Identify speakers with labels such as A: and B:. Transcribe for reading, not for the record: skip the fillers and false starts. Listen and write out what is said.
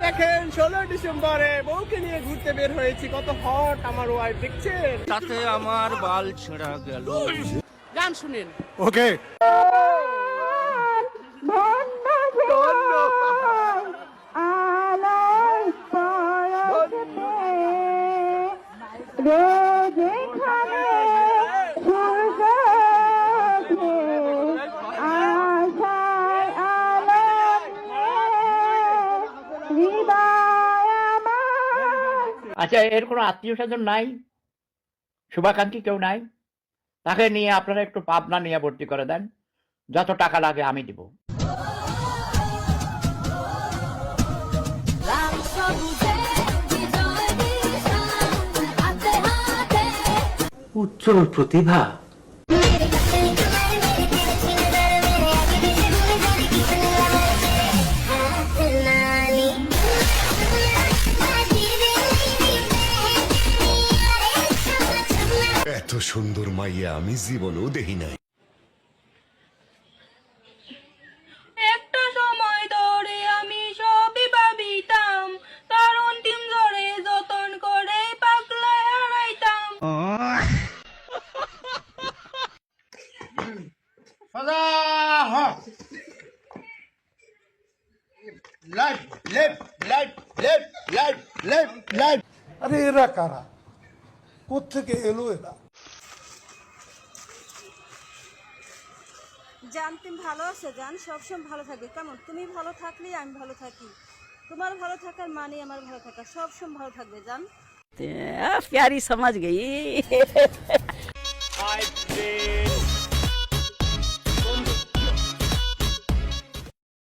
A: দেখেন 16 ডিসেম্বরে বউকে নিয়ে ঘুরতে বের হয়েছি, কত হট আমার ওয়াইফ দেখছেন।
B: তাতে আমার বাল ছেঁড়া গেল।
A: গান শুনেন।
C: ওকে
D: আচ্ছা, এর কোনো আত্মীয় স্বজন নাই, শুভাকাঙ্ক্ষী কেউ নাই? তাকে নিয়ে আপনারা একটু পাবনা নিয়ে ভর্তি করে দেন, যত টাকা লাগে আমি দিব।
E: উজ্জ্বল প্রতিভা,
F: এত সুন্দর মাইয়া আমি জীবনেও দেখি নাই।
G: একটা সময় ধরে আমি সবই ভাবিতাম, তার অন্তিম ধরে যতন করে পাগলায় হারাইতাম।
C: আরে এরা কারা, কোত্থেকে এলো এরা?
H: জান, তুমি ভালো আছো? জান সবসময় ভালো থাকবে। কেমন তুমি ভালো থাকলেই আমি ভালো থাকি। তোমার ভালো থাকার মানে আমার ভালো থাকা, সবসময় ভালো থাকবে জান।
I: प्यारी समझ गई।